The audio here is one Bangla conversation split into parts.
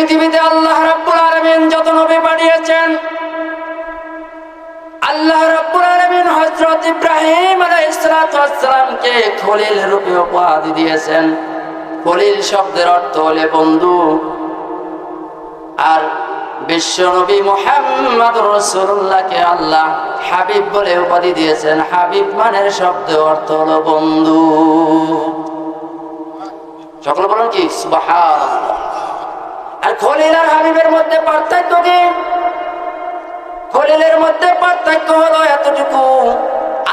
পৃথিবীতে আল্লাহ রাব্বুল আলামিন যত নবী পাঠিয়েছেন, আল্লাহ রাব্বুল আলামিন হযরত ইব্রাহিম আলাইহিস সালামকে খলিল রূপে উপাধি দিয়েছেন। খলিল শব্দের অর্থ হলো বন্ধু। আর বিশ্ব নবী মুহাম্মদুর রাসূলুল্লাহকে আল্লাহ হাবিব বলে উপাধি দিয়েছেন। হাবিব মানের শব্দ অর্থ হলো বন্ধু। সকলে বলেন কি সুবহানাল্লাহ। আর খলিল আর হাবিবের মধ্যে পার্থক্য কি? খলিলের মধ্যে পার্থক্য হলো এতটুকু,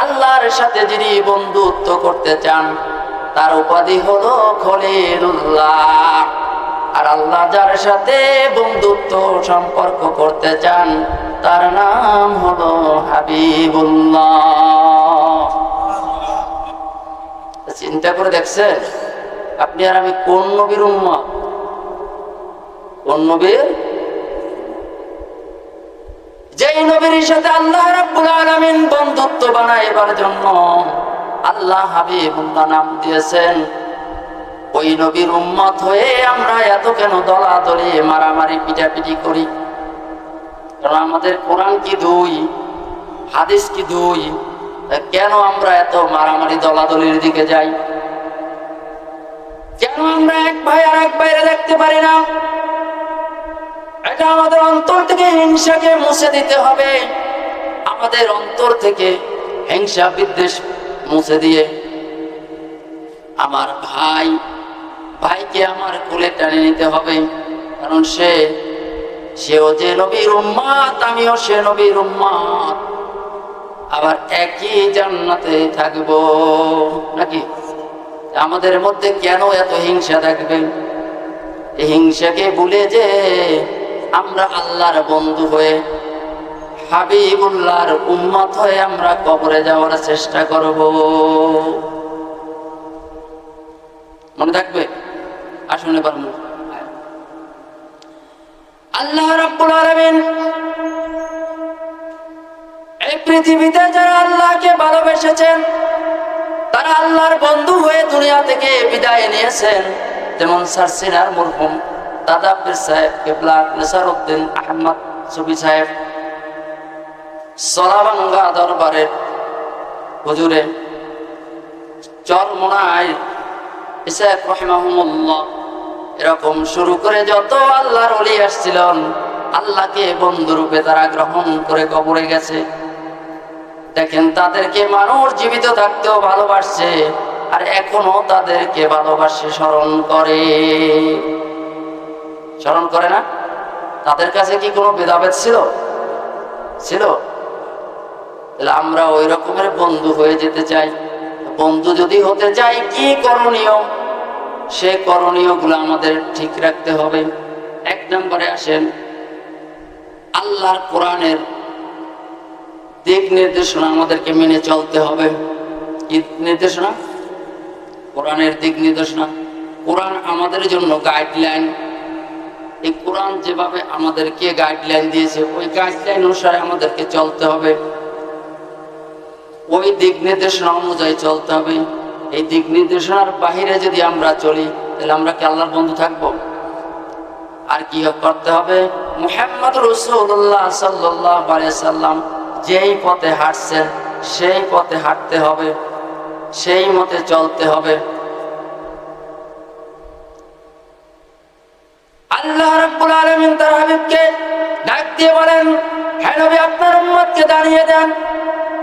আল্লাহর সাথে যিনি বন্ধুত্ব করতে চান তার উপাধি হলো খলিলুল্লাহ। আর আল্লাহ যার সাথে বন্ধুত্ব সম্পর্ক করতে চান তার নাম হলো হাবিবুল্লাহ। চিন্তা করে দেখছেন আপনি আর আমি কোন নবীর উম্মত? কোন নবীর? যেই নবীর সাথে আল্লাহ রাব্বুল আলামিন বন্ধুত্ব বানাইবার জন্য আল্লাহ হাবিবুল্লাহ নাম দিয়েছেন। ওই নবীর উম্মত হয়ে আমরা এত কেন দলাদলি মারামারি পিটাপিটি করি? কারণ আমাদের কোরআন কি দুই, হাদিস কি দুই? কেন আমরা এত মারামারি দলাদলির দিকে যাই? কেন আমরা এক ভাই আর এক ভাইরে দেখতে পারি না? এটা আমাদের অন্তর থেকে হিংসাকে মুছে দিতে হবে। আমাদের অন্তর থেকে হিংসা বিদ্বেষ মুছে দিয়ে আমার ভাইকে আমার কোলে টেনে নিতে হবে। কারণ সেও যে নবীর উম্মত, আমিও সে নবীর উম্মত, আবার একই জান্নাতে থাকবো নাকি? আমাদের মধ্যে কেন এত হিংসা থাকবে? এই হিংসাকে ভুলে যে আমরা আল্লাহর বন্ধু হয়ে হাবিবুল্লাহর উম্মত হয়ে আমরা কবরে যাওয়ার চেষ্টা করব। মনে থাকবে? আসুন এবার আল্লাহ রাব্বুল আলামিন এই পৃথিবীতে যারা আল্লাহকে ভালোবেসেছেন তারা আল্লাহর বন্ধু হয়ে দুনিয়া থেকে বিদায় নিয়েছেন। যেমন সারসিনার মরহুম দাদা পীর সাহেব কেবলা নেসারউদ্দিন আহমদ সুফি সাহেব, সলাবাঙ্গা দরবারের হুজুরে চরমোনায় ইসাক রাহিমাহুল্লাহ, এরকম শুরু করে যত আল্লাহর ওলি আসছিলেন আল্লাহকে বন্ধুরূপে তারা গ্রহণ করে কবরে গেছে। দেখেন তাদেরকে মানুষ জীবিত থাকতেও ভালোবাসছে, আর এখনো তাদেরকে ভালোবাসে, স্মরণ করে না? তাদের কাছে কি কোনো ভেদাভেদ ছিল? তাহলে আমরা ওই রকমের বন্ধু হয়ে যেতে চাই। বন্ধু যদি হতে চাই কি করণীয়? সে করণীয় গুলো আমাদের ঠিক রাখতে হবে। এক নম্বরে আসেন আল্লাহর কোরআনের দিক নির্দেশনা আমাদেরকে মেনে চলতে হবে। কি নির্দেশনা? কোরআনের দিক নির্দেশনা। কোরআন আমাদের জন্য গাইডলাইন। এই কোরআন যেভাবে আমাদেরকে গাইডলাইন দিয়েছে ওই গাইডলাইন অনুসারে আমাদেরকে চলতে হবে, ওই দিক নির্দেশনা অনুযায়ী চলতে হবে। এই দিক নির্দেশনার বাহিরে যদি আমরা চলি তাহলে আমরা কি আল্লাহর বন্ধু থাকবো? আর কি করতে হবে? মুহাম্মদ রাসূলুল্লাহ সাল্লাল্লাহু আলাইহি সাল্লাম যেই পথে হাঁটছেন সেই পথে হাঁটতে হবে, সেই মতে চলতে হবে। আল্লাহ রাব্বুল আলামিন তার হাবিবকে ডাক দিয়ে বলেন, হে নবী আপনার উম্মতকে জানিয়ে দেন,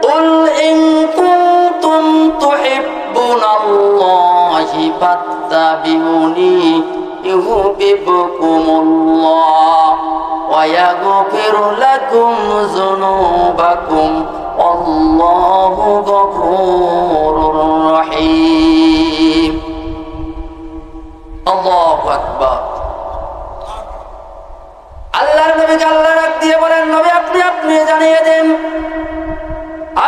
কুল ইন কুনতুম তুহিব্বুনাল্লাহি ফাত্তাবিউনি ইউহিব্বুকুমুল্লাহ ওয়া ইয়াগফির লাকুম যুনুবাকুম আল্লাহু গফুরুর রহিম। আল্লাহু আকবার। আল্লাহর নবীকে আল্লাহ ডাক দিয়ে বলেন, নবী আপনি জানিয়ে দেন,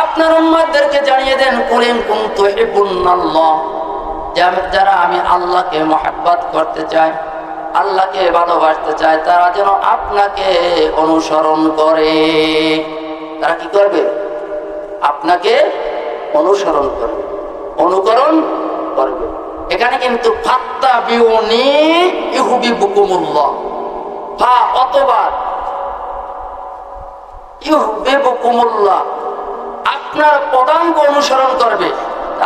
আপনার উম্মতদেরকে জানিয়ে দেন, কুল ইন কুনতুম তুহিব্বুনাল্লাহ, যারা আমি আল্লাহকে মহব্বত করতে চাই, আল্লাহকে ভালোবাসতে চাই, তারা যেন আপনাকে অনুসরণ করে। তারা কি করবে? আপনাকে অনুসরণ করবে, অনুকরণ করবে। এখানে কিন্তু ফাত্তাবিউনি ইউহিব্বুকুমুল্লাহ, বা অথবা ইউহিব্বুকুমুল্লাহ, আপনার পদাঙ্ক অনুসরণ করবে।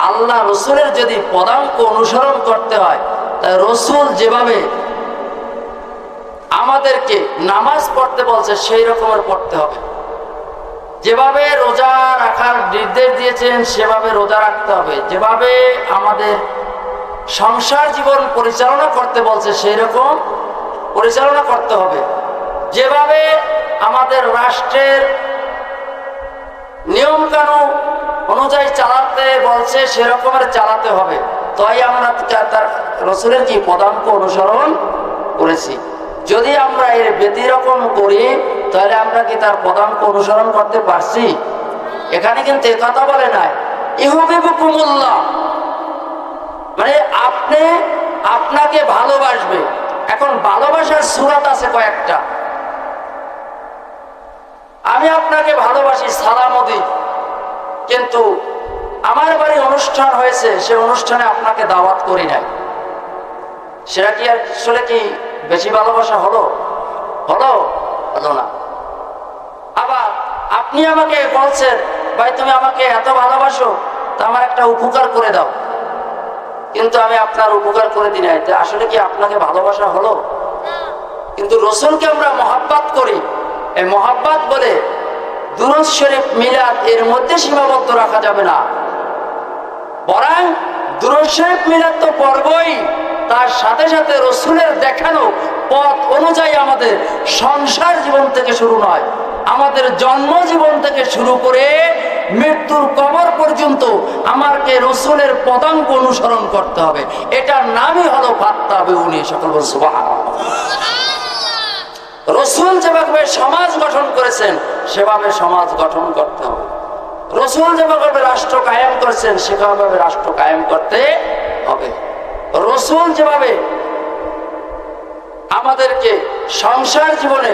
আল্লাহ রসুলের যদি পদাঙ্ক অনুসরণ করতে হয়, তাই রসুল যেভাবে আমাদেরকে নামাজ পড়তে বলছে সেই রকমের পড়তে হবে। যেভাবে রোজা রাখার নির্দেশ দিয়েছেন সেভাবে রোজা রাখতে হবে। যেভাবে আমাদের সংসার জীবন পরিচালনা করতে বলছে সেই রকম পরিচালনা করতে হবে। যেভাবে আমাদের রাষ্ট্রের নিয়ম কানুন অনুযায়ী চালাতে বলছে সেরকমের চালাতে হবে। তাই আমরা তার রসুলের কি পদাঙ্ক অনুসরণ করেছি। যদি আমরা এর ব্যতিরকম করি তাহলে আমরা কি তার পদাঙ্ক অনুসরণ করতে পারছি? এখানে কিন্তু কথা বলে নাই ইউহিব্বুকুমুল্লাহ, মানে আপনাকে ভালোবাসবে। এখন ভালোবাসার সূরত আছে কয়েকটা। আমি আপনাকে ভালোবাসি, সালামও দিই, কিন্তু আমার বাড়ি অনুষ্ঠান হয়েছে, সে অনুষ্ঠানে আপনাকে দাওয়াত করি নাই, সেটা কি আসলে কি বেশি ভালোবাসা হলো? হলো না। আবার আপনি আমাকে বলছেন, ভাই তুমি আমাকে এত ভালোবাসো, তা আমার একটা উপকার করে দাও, কিন্তু আমি আপনার উপকার করে দিই নাই, আসলে কি আপনাকে ভালোবাসা হলো? কিন্তু রসুলকে আমরা মহাব্বত করি। এই মহাব্বত বলে দুরূদ শরীফ মিলাদ এর মধ্যে সীমাবদ্ধ রাখা যাবে না, বরং দুরূদ শরীফ মিলাদ তো পড়বই, তার সাথে সাথে রসুলের দেখানো পথ অনুযায়ী আমাদের সংসার জীবন থেকে শুরু নয়, আমাদের জন্ম জীবন থেকে শুরু করে মৃত্যুর কবর পর্যন্ত আমাকে রসুলের পদাঙ্ক অনুসরণ করতে হবে। এটার নামই হলো ফাত্তাবিউনি। সকল সুবহানাল্লাহ। রসুল যেভাবে সমাজ গঠন করেছেন সেভাবে সমাজ গঠন করতে হবে। রসুল যেভাবে রাষ্ট্র কায়েম করেছেন সেভাবে রাষ্ট্র কায়েম করতে হবে। রসুল যেভাবে আমাদেরকে সংসার জীবনে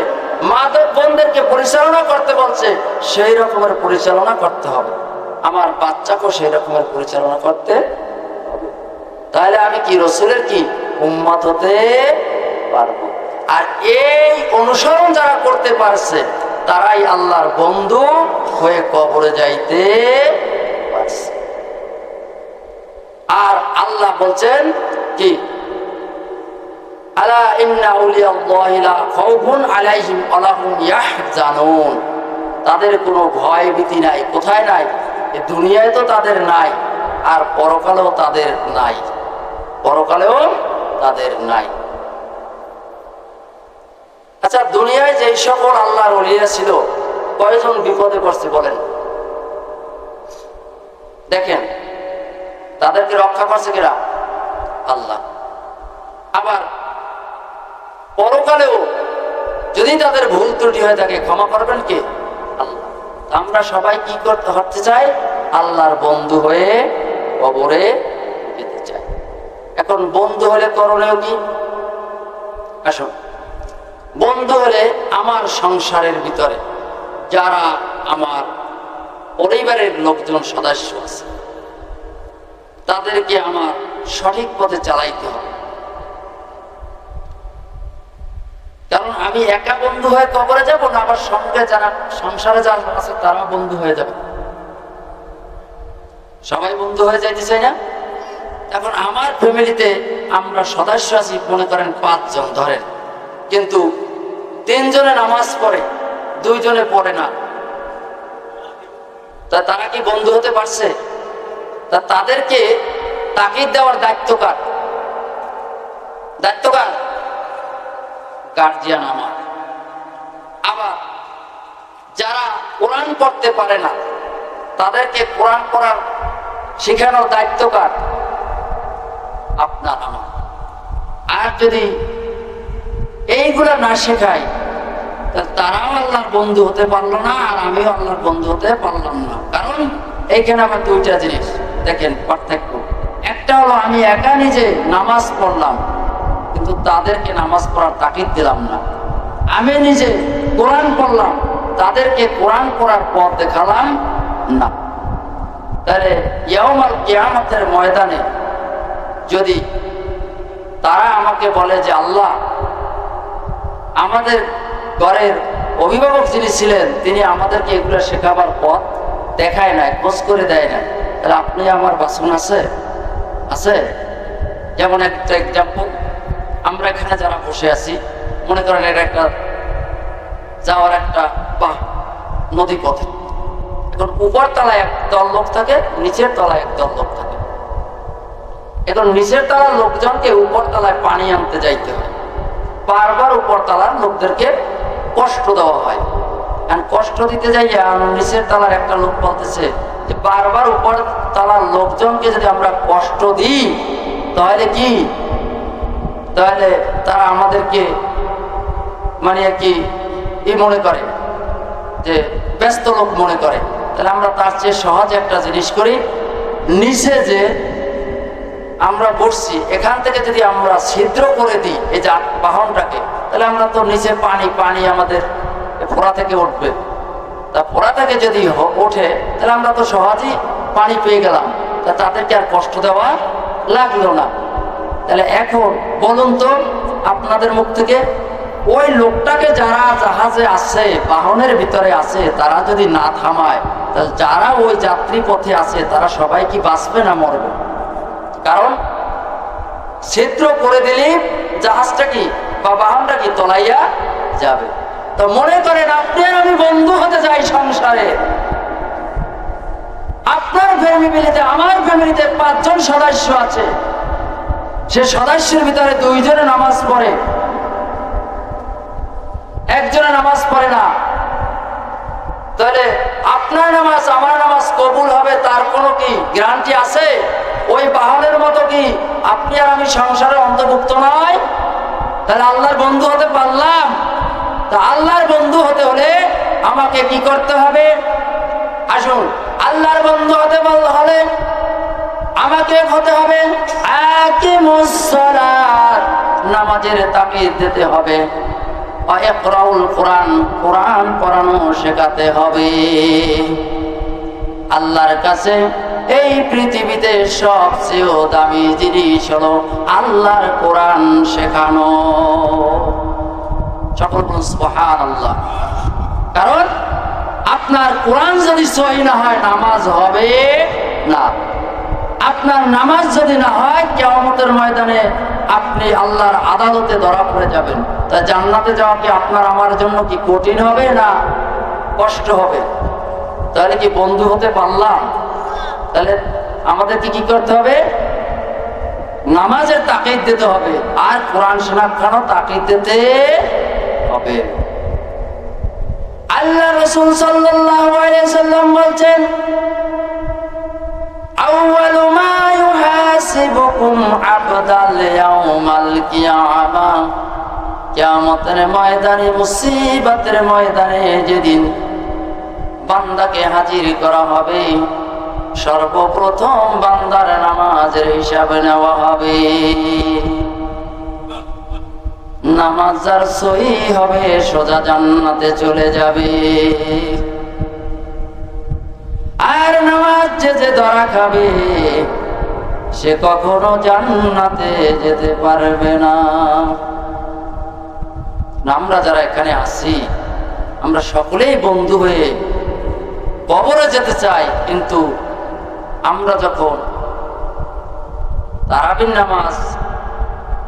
মা বোনদেরকে পরিচালনা করতে বলছে সেই রকমের পরিচালনা করতে হবে। আমার বাচ্চাকেও সেই রকমের পরিচালনা করতে হবে। তাহলে আমি কি রসুলের কি উম্মত হতে পারবো। আর এই অনুসরণ যারা করতে পারছে তারাই আল্লাহর বন্ধু হয়ে কবরে যাইতে পারছে। আর আল্লাহ বলছেন কি, আলা ইন্না আউলিয়াল্লাহি লা খাউফুন আলাইহিম ওয়া লা হুম ইয়াহজানুন, তাদের কোনো ভয় ভীতি নাই। কোথায় নাই? এই দুনিয়ায় তো তাদের নাই, আর পরকালেও তাদের নাই, পরকালেও তাদের নাই। আচ্ছা, দুনিয়ায় যেই সকল আল্লাহর ওলিরা ছিল কয়জন বিপদে পড়ছে বলেন? দেখেন, তাদেরকে রক্ষা করছে কিনা? আল্লাহ। আবার পরকালেও যদি তাদের ভুল ত্রুটি হয়ে থাকে ক্ষমা করবেন কে? আল্লাহ। আমরা সবাই কি করতে চাই? আল্লাহর বন্ধু হয়ে কবরে যেতে চাই। এখন বন্ধু হলে করণীয় কি? আসুন, বন্ধু হলে আমার সংসারের ভিতরে যারা আমার পরিবারের লোকজন সদস্য আছে তাদেরকে আমার সঠিক পথে চালাইতে হবে। কারণ আমি একা বন্ধু হয়ে কবরে যাব না, আমার সঙ্গে যারা সংসারে যারা আছে তারা বন্ধু হয়ে যাবে। সবাই বন্ধু হয়ে যাইতে চাই না? এখন আমার ফ্যামিলিতে আমরা সদস্য আছি মনে করেন 5 জন ধরেন, কিন্তু 3 জনে নামাজ পড়ে, 2 জনে পড়ে না, তা তারা কি বন্ধু হতে পারছে? তা তাদেরকে তাকিদ দেওয়ার দায়িত্ব কার? দায়িত্ব কার? গার্জিয়ান আমার। আবার যারা কোরআন পড়তে পারে না তাদেরকে কোরআন পড়ার শেখানোর দায়িত্ব কার? আপনার আমার। আর যদি এইগুলা না শেখায় তারাও আল্লাহর বন্ধু হতে পারলো না, আর আমিও আল্লাহর বন্ধু হতে পারলাম না। কারণ এইখানে আবার 2টা জিনিস দেখেন পার্থক্য। একটা হলো আমি একা নিজে নামাজ পড়লাম কিন্তু তাদেরকে নামাজ পড়ার তাকিদ দিলাম না। আমি নিজে কোরআন পড়লাম, তাদেরকে কোরআন পড়ার পথ দেখালাম না। তাহলে ইয়াউমাল কিয়ামতের ময়দানে যদি তারা আমাকে বলে যে আল্লাহ আমাদের ঘরের অভিভাবক যিনি ছিলেন তিনি আমাদেরকে এগুলো শেখাবার পথ দেখায় না, খোঁজ করে দেয় না। তাহলে আপনি আমার বাসন আছে আছে যেমন একটা এক্সাম্পল, আমরা এখানে যারা বসে আছি, মনে করেন এটা একটা যাওয়ার একটা নদী পথে। এখন উপর তলায় একদল লোক থাকে, নিচের তলায় একদল লোক থাকে। এখন নিচের তলার লোকজনকে উপর তলায় পানি আনতে যাইতে হয়, বারবার উপর তলার লোকদেরকে কষ্ট দেওয়া হয়। কারণ কষ্ট দিতে যাইয়া নিচের তলার একটা লোক বলতেছে যে বারবার উপর তলার লোকজনকে যদি আমরা কষ্ট দিই তাহলে কি, তাহলে তারা আমাদেরকে মানে কি মনে করে যে ব্যস্ত লোক মনে করে। তাহলে আমরা তার চেয়ে সহজ একটা জিনিস করি, নিচে যে আমরা বসছি এখান থেকে যদি আমরা ছিদ্র করে দিই এই যে বাহনটাকে, তাহলে আমরা তো নিচে পানি আমাদের ফোড়া থেকে উঠবে। তা ফোড়া থেকে যদি ওঠে তাহলে আমরা তো সহজেই পানি পেয়ে গেলাম, তা তাদেরকে আর কষ্ট দেওয়া লাগলো না। তাহলে এখন বলুন তো আপনাদের মুখ থেকে ওই লোকটাকে যারা জাহাজে আছে, বাহনের ভিতরে আছে, তারা যদি না থামায় তাহলে যারা ওই যাত্রী পথে আছে তারা সবাই কি বাঁচবে না মরবে? কারণ ছিদ্র করে দিলে জাহাজটা কি বা বাহনটা কি তলাইয়া যাবে। তো মনে করেন আপনি আর আমি বন্ধু হতে যাই সংসারে, আপনার ফ্যামিলিতে আমার ফ্যামিলিতে 5 জন সদস্য আছে, সে সদস্যের ভিতরে 2 জনে নামাজ পড়ে, একজনে নামাজ পড়ে না, তাহলে আপনার নামাজ আমার নামাজ কবুল হবে তার কোনো কি গ্যারান্টি আছে? ওই বাহনের মতো কি আপনি আর আমি সংসারে অন্তর্ভুক্ত নয়? তাহলে আল্লাহর বন্ধু হতে পারলাম? তা আল্লাহর বন্ধু হতে হলে আমাকে কি করতে হবে? আসুন, আল্লাহর বন্ধু হতে হলে আমাকে হতে হবে আকিমুস সালাত, নামাজের তাকিদ দিতে হবে, ইকরাউল কোরআন, কোরআন পড়ানো শেখাতে হবে। আল্লাহর কাছে এই পৃথিবীতে সবচেয়ে দামি জিনিস হলো আল্লাহর কোরআন শেখানো। সকল বলুন সুবহানাল্লাহ। কারণ আপনার কোরআন যদি সহি না হয় নামাজ হবে না। আপনার নামাজ যদি না হয় কিয়ামতের ময়দানে আপনি আল্লাহর আদালতে ধরা পড়ে যাবেন। তা জান্নাতে যাওয়া কি আপনার আমার জন্য কি কঠিন হবে না কষ্ট হবে? তাহলে কি বন্ধু হতে পারলাম? তাহলে আমাদেরকে কি করতে হবে? নামাজের তাকিদ দিতে হবে, আর কোরআন শোনার তাকিদ দিতে হবে। আল্লাহ রাসূল সাল্লাল্লাহু আলাইহি ওয়াসাল্লাম বলছেন, আউয়ালু মা ইউহাসিবুকুম আবদাল ইয়াউমাল কিয়ামাহ, কিয়ামতের ময়দানে, মুসিবতের ময়দানে যেদিন বান্দাকে হাজির করা হবে, সর্বপ্রথম বান্দার নামাজের হিসাব নেওয়া হবে। নামাজ যার সহি হবে সোজা জান্নাতে চলে যাবে। আর নামাজ যে ধরা খাবে সে কখনো জান্নাতে যেতে পারবে না। আমরা যারা এখানে আছি আমরা সকলেই বন্ধু হয়ে কবরে যেতে চাই, কিন্তু আমরা যখন তারাবির নামাজ,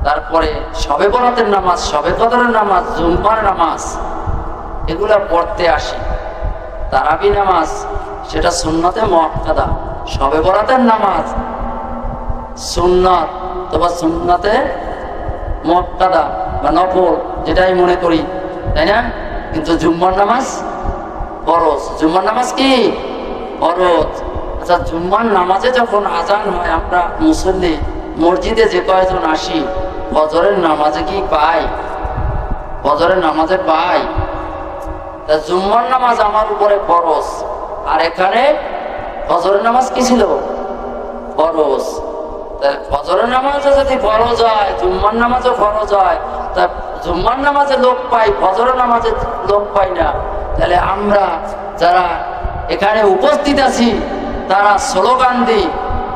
তারপরে শবে বরাতের নামাজ, শবে কদরের নামাজ, জুম্মার নামাজ এগুলা পড়তে আসি, তারাবি নামাজ সেটা সুন্নতে মুআক্কাদা, শবে বরাতের নামাজ সুন্নত অথবা সুন্নতে মুআক্কাদা বা নফল যেটাই মনে করি, তাই না? কিন্তু জুম্মার নামাজ ফরজ। জুম্মার নামাজ কি ফরজ? আচ্ছা, জুম্মার নামাজে যখন আজান হয় আমরা মুসল্লি মসজিদে যে কয়জন আসি ফজরের নামাজে কি পাই? ফজরের নামাজে পাই? তা জুম্মার নামাজ আমার উপরে ফরজ, আর এখানে ফজরের নামাজ কি ছিল? ফরজ। ফজরের নামাজে যদি ফরজ হয় জুম্মার নামাজও ফরজ হয়, তা জুম্মার নামাজে লোক পাই, ফজরের নামাজে লোক পাই না। তাহলে আমরা যারা এখানে উপস্থিত আছি তারা স্লোগান দিই,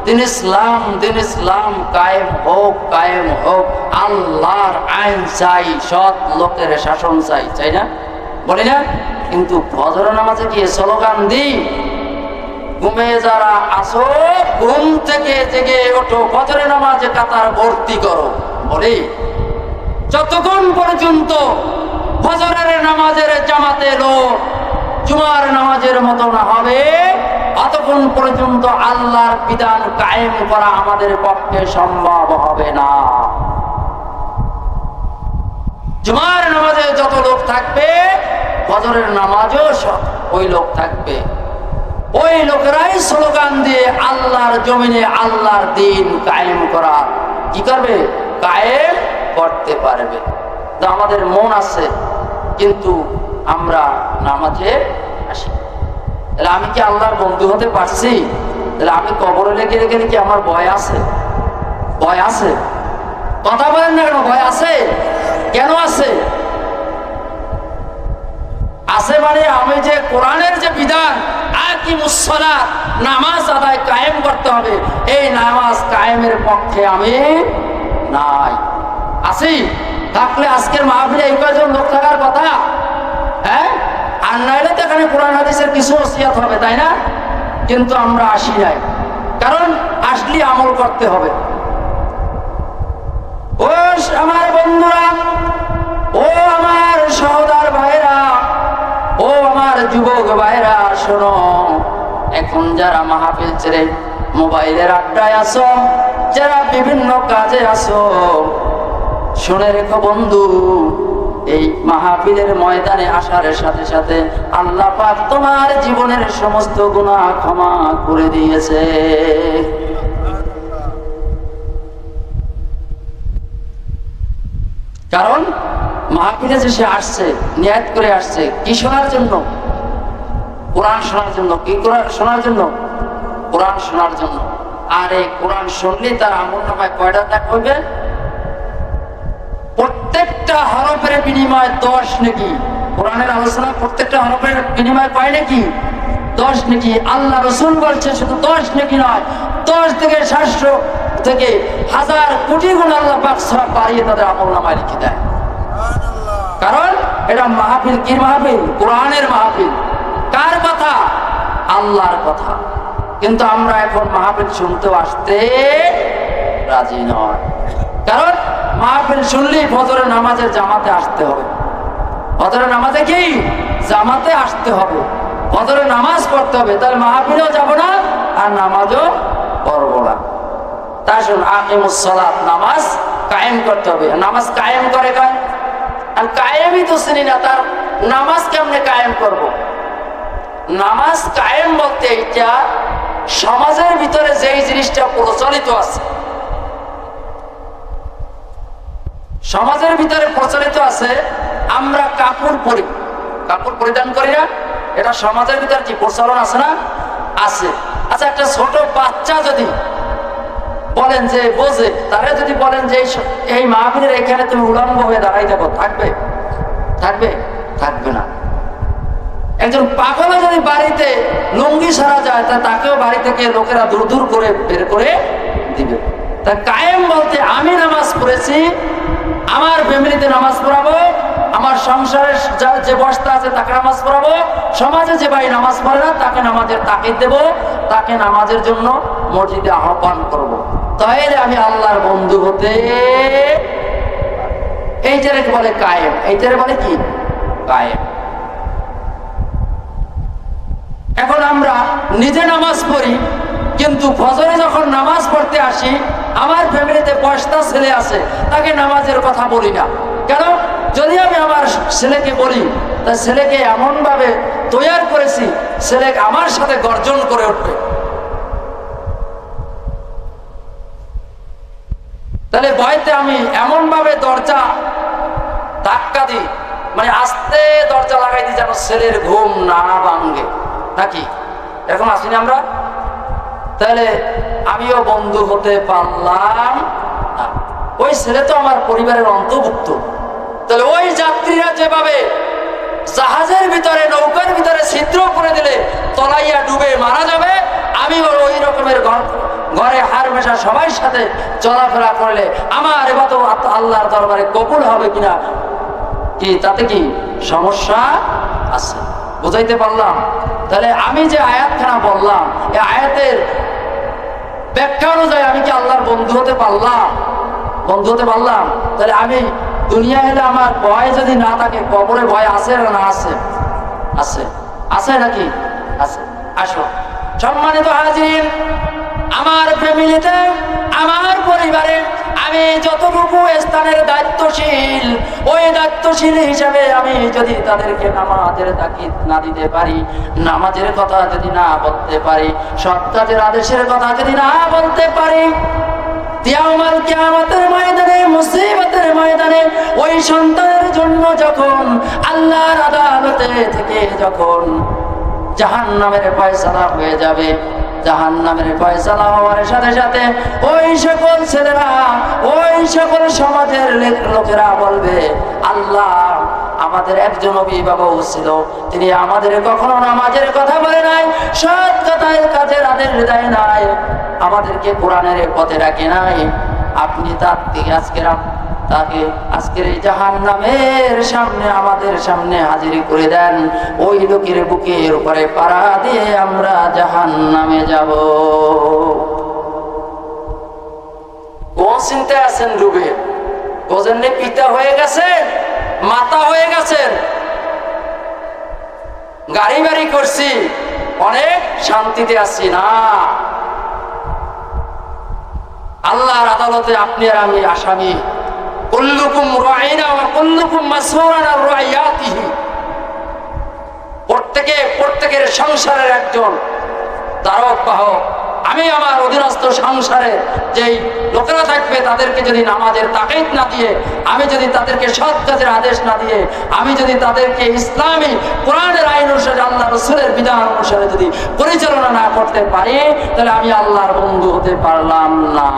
দিন ইসলাম কায়েম হোক। আল্লাহর আইন চাই, সৎ লোকের শাসন চাই, চাই না? বলি না? কিন্তু ফজর নামাজে গিয়ে স্লোগান দিই, ঘুমে যারা আসো ঘুম থেকে জেগে ওঠো, ফজরের নামাজে কাতার ভর্তি করো। বলি যতক্ষণ পর্যন্ত ফজরের নামাজের জামাতে লোক জুমার নামাজের মতো না হবে, অতক্ষণ পর্যন্ত আল্লাহর বিধান কায়েম করা আমাদের পক্ষে সম্ভব হবে না। জুমার নামাজে যত লোক থাকবে, ফজরের নামাজও ওই লোক থাকবে। ওই লোকেরাই স্লোগান দিয়ে আল্লাহর জমিনে আল্লাহর দিন কায়েম করা কি করবে? কায়েম করতে পারবে। তো আমাদের মন আছে, কিন্তু আমরা নামাজে আসি। তাহলে আমি কি আল্লাহর বন্ধু হতে পারছি? তাহলে আমি কবরে লেগে গেলে কি আমার ভয় আছে? ভয় আছে? কথা বলেন না কেন? ভয় আছে? কেন আছে? আছে মানে আমি যে কোরআনের যে বিধান আকিমুস সালাত, নামাজ আদায় কায়েম করতে হবে, এই নামাজ কায়েমের পক্ষে আমি নাই। আছি? থাকলে আজকের মাহফিলে এই কয়জন লোক থাকার কথা, হ্যাঁ? আর নাইলে তো এখানে কোরআন হাদিসের কিছু ওসিয়াত হবে, তাই না? কিন্তু আমরা আসি নাই, কারণ আসলে আমল করতে হবে। ও আমার বন্ধুরা, ও আমার সহোদর ভাইরা, ও আমার যুবক ভাইরা, শোনো, এখন যারা মাহফিল ছেড়ে মোবাইলের আড্ডায় আসো, যারা বিভিন্ন কাজে আসো, শুনে রেখো বন্ধু, এই মাহফিলের ময়দানে আসার সাথে সাথে আল্লাহ পাক তোমার জীবনের সমস্ত গুনাহ ক্ষমা করে দিয়েছে। কারণ মাহফিলে যে সে আসছে, নিয়ত করে আসছে কি শোনার জন্য? কোরআন শোনার জন্য। কি শোনার জন্য? কোরআন শোনার জন্য। আর এই কোরআন শুনলে তার আমলনামায় কয়টা দাগ হইবে? প্রত্যেকটা হরফের বিনিময়ে 10 নেকি। কোরআনের আলোচনা প্রত্যেকটা হরফের বিনিময়ে কয় নেকি? 10 নেকি। আল্লাহ রাসূল বলছে শুধু 10 নেকি নয়, 10 থেকে 700 থেকে 1000 কোটি গুণ আল্লাহ পাক সওয়াব বাড়িয়ে তাদের আমলনামায় লিখে দেয়। কারণ এটা মাহফিল, কি মাহফিল? কোরআনের মাহফিল। কার কথা? আল্লাহর কথা। কিন্তু আমরা এখন মাহফিল শুনতেও আসতে রাজি নয়। কারণ মাহফিল শুনলেই ফজরের নামাজের জামাতে আসতে হবে। ফজরের নামাজে কি? জামাতে আসতে হবে, ফজরের নামাজ পড়তে হবে। তাহলে মাহফিলেও যাব না আর নামাজও পড়বো না। তাই শুন, আকিমুস সালাত, নামাজ কায়েম করতে হবে। নামাজ কায়েম করে কায়? আর কায়েমই তো চিনি না, তার নামাজ কেমনে কায়েম করব? নামাজ কায়েম বলতে এইটা সমাজের ভিতরে যেই জিনিসটা প্রচলিত আছে, সমাজের ভিতরে প্রচলিত আছে, আমরা কাপড় পরি, কাপড় পরিধান করি না, এটা সমাজের ভিতরে কি প্রচলন আছে না? আছে। আচ্ছা, একটা ছোট বাচ্চা যদি বলেন যে বোঝে, তারা যদি বলেন যে এই মাহফিলের এখানে তুমি উলঙ্গ হয়ে দাঁড়াই থাকো, থাকবে? থাকবে? থাকবে না। একজন পাগলে যদি বাড়িতে লুঙ্গি সারা যায়, তা তাকেও বাড়ি থেকে লোকেরা দূর দূর করে বের করে দিবে। তা কায়েম বলতে আমি নামাজ পড়েছি, আমার ফ্যামিলিতে নামাজ পড়াবো, আমার সংসারের যে বস্তা আছে তাকে নামাজ পড়াবো, সমাজে যে ভাই নামাজ পড়ে না তাকে নামাজের তাকিদ দেব, তাকে নামাজের জন্য মসজিদে আহ্বান করব। তাহলে আমি আল্লাহর বন্ধু হতে, এইটারে বলে কায়েম। এইটারে বলে কি? কায়েম। এখন আমরা নিজে নামাজ পড়ি, কিন্তু ফজরে যখন নামাজ পড়তে আসি, আমার ফ্যামিলিতে 5টা ছেলে আছে, তাকে নামাজের কথা বলি না। কেন? যদি আমি আমার ছেলেকে বলি, তা ছেলেকে এমন ভাবে তৈয়ার করেছি, ছেলে আমার সাথে গর্জন করে উঠবে। তাহলে ভয়তে আমি এমন ভাবে দরজা ধাক্কা দিই, মানে আস্তে দরজা লাগাই দিই, যেন ছেলের ঘুম না ভাঙে। নাকি এরকম আসিনি আমরা? তাহলে আমিও বন্ধু হতে পারলাম না। ওই ছেলে তো আমার পরিবারের অন্তর্ভুক্ত। তাহলে ওই যাত্রীরা যেভাবে জাহাজের ভিতরে, নৌকার ভিতরে ছিদ্র করে দিলে তলাইয়া ডুবে মারা যাবে, আমি ওই রকমের ঘরে হারমেশা সবাই সাথে চলাফেরা করলে আমার ইবাদত আল্লাহর দরবারে কবুল হবে কিনা, কি তাতে কি সমস্যা আছে? বুঝাইতে পারলাম? তাহলে আমি যে আয়াতখানা বললাম, এই আয়াতের ব্যাখ্যা অনুযায়ী আমি কি আল্লাহর বন্ধু হতে পারলাম? বন্ধু হতে পারলাম? তাহলে আমি দুনিয়া এলে আমার ভয় যদি না থাকে, কবরে ভয় আছে না আছে? আছে, আছে নাকি? আছে। আসো সম্মানিত হাজির, আমার ফ্যামিলিতে, আমার পরিবারে আমি যতটুকু স্থানের দায়িত্বশীল, ওই দায়িত্বশীল হিসাবে আমি যদি তাদেরকে নামাজের তাকিদ না দিতে পারি, নামাজের কথা যদি না বলতে পারি, সৎ কাজের আদেশের কথা যদি না বলতে পারি, কিয়ামত কিয়ামতের ময়দানে, মুসিবতের ময়দানে ওই সন্তানের জন্য যখন আল্লাহর আদালতে থেকে যখন জাহান্নামের ফয়সালা হয়ে যাবে, জাহান্নামের ফয়সালা হওয়ার সাথে সাথে ওই সকল ছেলেরা, ওই সকল সমাজের লোকেরা বলবে, আল্লাহ আমাদের একজন অভিভাবক ছিল, তিনি আমাদের কখনো নামাজের কথা বলে নাই, সৎ কথায় কাজের আদেশ দেয় নাই, আমাদেরকে কোরআনের পথে রাখে নাই, আপনি তার থেকে তাকে আজকের এই জাহান্নামের সামনে, আমাদের সামনে হাজির করে দেন, ওই লোকের বুকের উপরে পাড়া দিয়ে আমরা জাহান্নামে যাব। কোন চিন্তায় আছেন ডুবে? বোঝেন নি? পিতা হয়ে গেছেন, মাতা হয়ে গেছেন, গাড়ি বাড়ি করছি, অনেক শান্তিতে আছি না। আল্লাহর আদালতে আপনি আর আমি আসামি। কুল্লুকুম রাঈনা ওয়া কুল্লুকুম মাসউলুন আন রাইয়াতিহি। প্রত্যেকের সংসারের একজন ধারক বাহক। আমি আমার অধীনস্থ সংসারে যেই লোকেরা থাকবে, তাদেরকে যদি নামাজের তাকিদ না দিয়ে, আমি যদি তাদেরকে সৎ কাজের আদেশ না দিয়ে, আমি যদি তাদেরকে ইসলামী কোরআনের আইন অনুসারে, আল্লাহ রাসূলের বিধান অনুসারে যদি পরিচালনা না করতে পারি, তাহলে আমি আল্লাহর বন্ধু হতে পারলাম না।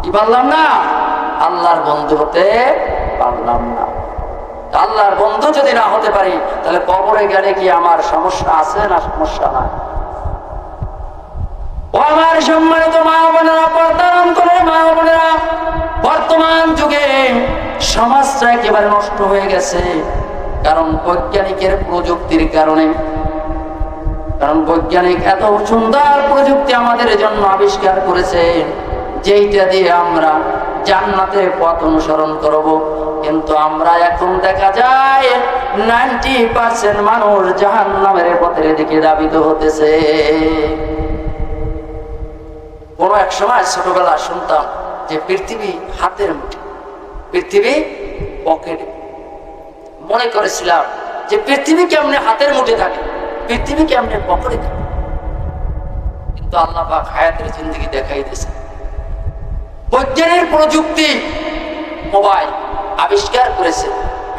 কি পারলাম না? আল্লাহর বন্ধু হতে পারলাম না। আল্লাহর বন্ধু যদি না হতে পারি, তাহলে কবরে গেলে কি আমার সমস্যা আছে না সমস্যা নাই? ও আমার সম্মানিত মা বোনেরা, পর্দার অন্তরের মা বোনেরা, বর্তমান যুগে সমাজটা একেবারে নষ্ট হয়ে গেছে। কারণ বৈজ্ঞানিকের প্রযুক্তির কারণে, কারণ বৈজ্ঞানিক এত সুন্দর প্রযুক্তি আমাদের জন্য আবিষ্কার করেছে, যেইটা দিয়ে আমরা জান্নাতের পথ অনুসরণ করব। কিন্তু আমরা এখন দেখা যায় 90% মানুষ জাহান্নামের পথের দিকে ধাবিত হতেছে। কোনো এক সময় ছোটবেলা শুনতাম যে পৃথিবী হাতের মুঠে, পৃথিবী পকেটে। মনে করেছিলাম যে পৃথিবী কেমনে হাতের মুঠে থাকে, পৃথিবী কেমনে পকেটে থাকে। কিন্তু আল্লাহ পাক হায়াতের জিন্দেগি দেখাই দিয়েছে। বৈজ্ঞানিক প্রযুক্তি মোবাইল আবিষ্কার করেছে।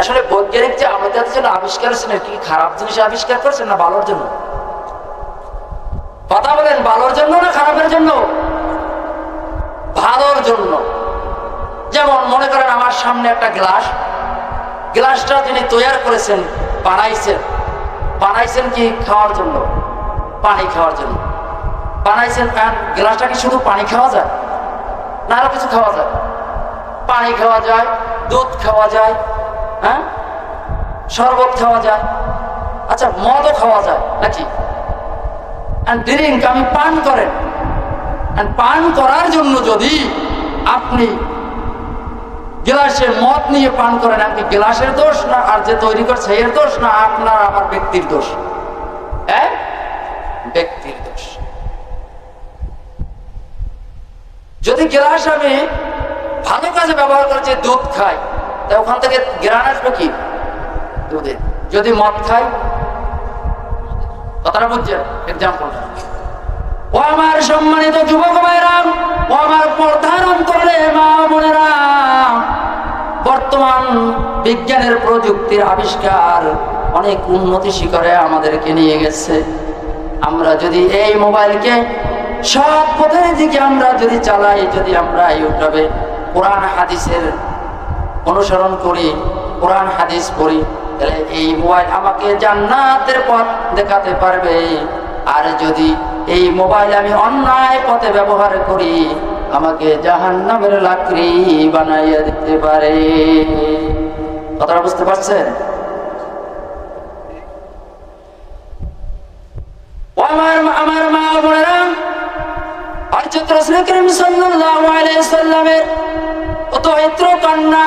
আসলে বৈজ্ঞানিক যে আমাদের জন্য আবিষ্কার করেছেন, কি খারাপ জিনিস আবিষ্কার করেছেন না ভালোর জন্য? কথা বলেন, ভালোর জন্য না খারাপের জন্য? ভালোর জন্য। যেমন মনে করেন আমার সামনে একটা গ্লাস, গ্লাসটা যিনি তৈরি করেছেন, বানাইছেন কি খাওয়ার জন্য? পানি খাওয়ার জন্য বানাইছেন। গ্লাসটা কি শুধু পানি খাওয়া যায় না আরো কিছু খাওয়া যায়? পানি খাওয়া যায়, দুধ খাওয়া যায়, হ্যাঁ, শরবত খাওয়া যায়, আচ্ছা মদও খাওয়া যায় নাকি? ড্রিঙ্ক আমি পান করেন, পান করার জন্য যদি আপনি গ্লাসে মদ নিয়ে পান করেন, আপনি গ্লাসের দোষ না আর যে তৈরি করছে এর দোষ, না আপনার আমার ব্যক্তির দোষ? ব্যক্তির দোষ। যদি গ্লাস আমি ভালো কাজে ব্যবহার করে যে দুধ খাই, তা ওখান থেকে গ্রান আসবে কি? দুধের। যদি মদ খাই, কথাটা বুঝছেন? এক্সাম্পলটা। ও আমার সম্মানিত যুবক ভাইরা, ও আমার পর্দার অন্তরে মা বোনেরা, বর্তমান বিজ্ঞানের প্রযুক্তির আবিষ্কার অনেক উন্নতি শিখরে আমাদেরকে নিয়ে গেছে। আমরা যদি এই মোবাইলকে সৎ পথের দিকে আমরা যদি চালাই, যদি আমরা ইউটিউবে কোরআন হাদিসের অনুসরণ করি, কোরআন হাদিস পড়ি, তাহলে এই মোবাইল আমাকে জান্নাতের পথ দেখাতে পারবে। আর যদি এই মোবাইল আমি অন্যায় পথে ব্যবহার করি, আমাকে জাহান্নামের লাকড়ি বানাইয়া দিতে পারে। কথাটা বুঝতে পারছেন? আমার মা বোনেরা, হযরত রাসূল করিম সাল্লাল্লাহু আলাইহি সাল্লামের পবিত্র কন্যা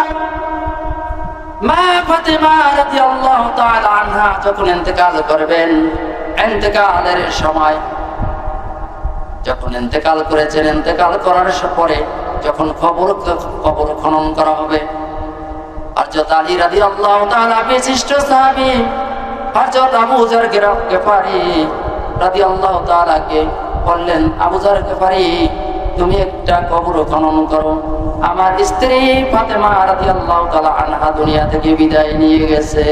মা ফাতিমা রাদিয়াল্লাহু তাআলা আনহা যখন ইন্তেকাল করবেন, ইন্তেকালের সময় যখন ইন্তেকাল করেছেন, ইন্তেকাল করার পরে যখন কবর খনন করা হবে, হযরত আলী রাদিয়াল্লাহু তাআলা বিশিষ্ট সাহাবী হযরত আবু যর গিফারী রাদিয়াল্লাহু তাআলা কে বললেন, আবু যর গিফারী, তুমি একটা কবর খনন করো। আমার স্ত্রী ফাতেমা রাদিয়াল্লাহু তাআলা আনহা দুনিয়া থেকে বিদায় নিয়ে গেছে।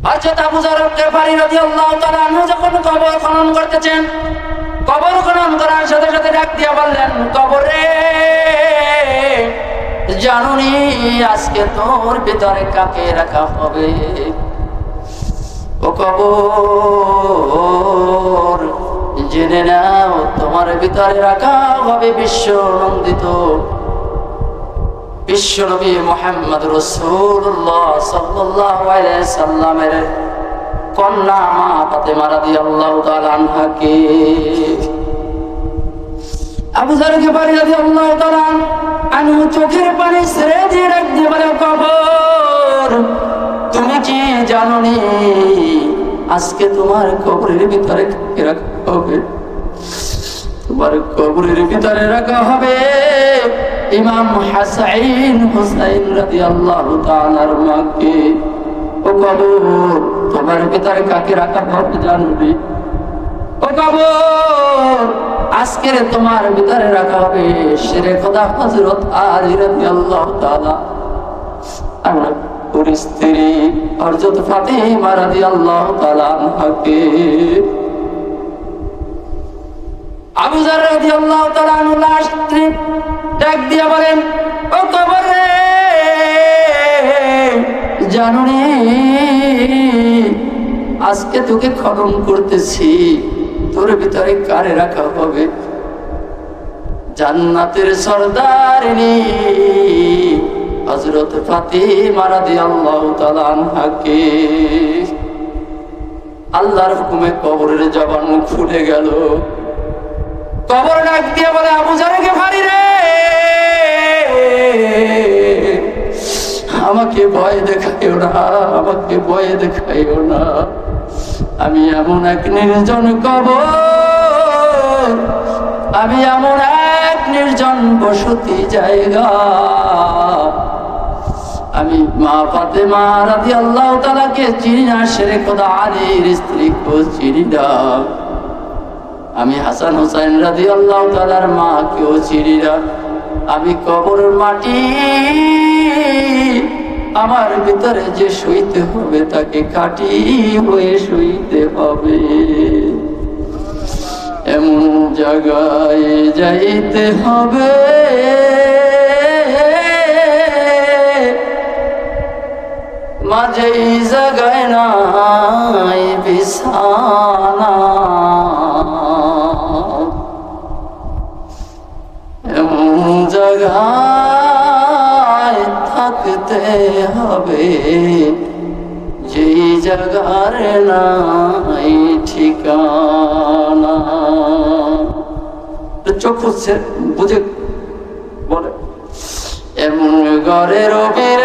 হযরত আবু যর গিফারী রাদিয়াল্লাহু তাআলা আনহু যখন কবর খনন করতেছেন, কবর খনন করার সাথে সাথে ডাক দিয়ে বললেন, কবর রে, জানুনি আজকে তোর ভিতরে কাকে রাখা হবে? ও কবর, জেনে নাও তোমার ভিতরে রাখা হবে বিশ্ব নন্দিত বিশ্বনবী মুহাম্মদ রাসূলুল্লাহ সাল্লাল্লাহু আলাইহি সাল্লামের কন্যা মা ফাতেমা রাদিয়াল্লাহু তাআলা আনহাকে। আবু যর গিফারী রাদিয়াল্লাহু তাআলা আনহু চোখের পানি ছেড়ে দিয়ে ডাক দিয়ে বলে, কবর, তুমি কি জানোনি আজকে তোমার কবরের ভিতরে কাকে রাখা হবে? তোমার কবরের ভিতরে রাখা হবে ইমাম হাসান হুসাইন রাদিয়াল্লাহু তাআলার মাকে। ও কবর, তোমার ভিতরে কাকে রাখা হবে জানোনি? ও কবর, আজকের তোমার ভিতরে রাখা হবে শেরে খোদা হযরত আলী রাদিয়াল্লাহু তাআলা আনহার স্ত্রী হযরত ফাতিমা রাদিয়াল্লাহু তাআলা আনহাকে। আবু যর রাদিয়াল্লাহু তাআলা আনহু লাশ ডাক দিয়ে বলেন, ও কবর রে, জানোনি আজকে তোকে খনন করতেছি, তোর ভিতরে কারে রাখা হবে? জান্নাতের সরদারিনী হযরত ফাতিমা রাদিয়াল্লাহু তাআলা আনহাকে। আল্লাহর হুকুমে কবরের জবান খুলে গেল। কবর ডাক দিয়ে বলে, আবু যর গিফারী রে, আমাকে ভয় দেখাইও না, আমাকে ভয় দেখাইও না। আমি এমন এক নির্জন কবর, আমি এমন এক নির্জন বসতি জায়গা, আমি মা ফাতেমা রাদিয়াল্লাহু তাআলা কে চিনি না, শেরে খোদা আলীর স্ত্রী কেও চিনি না, আমি হাসান হুসাইন রাদিয়াল্লাহু তাআলার মা কেও চিনি না। আমি কবরের মাটি, আমার ভিতরে যে শুইতে হবে তাকে কাটি হয়ে শুইতে হবে। এমন জায়গায় যাইতে হবে মাঝেই জায়গায় নাই বিছানা, এমন জায়গায় থাকতে হবে যেই জায়গার নাই ঠিকানা। চোখ হচ্ছে বুঝে বলে, এমন ঘরের বীর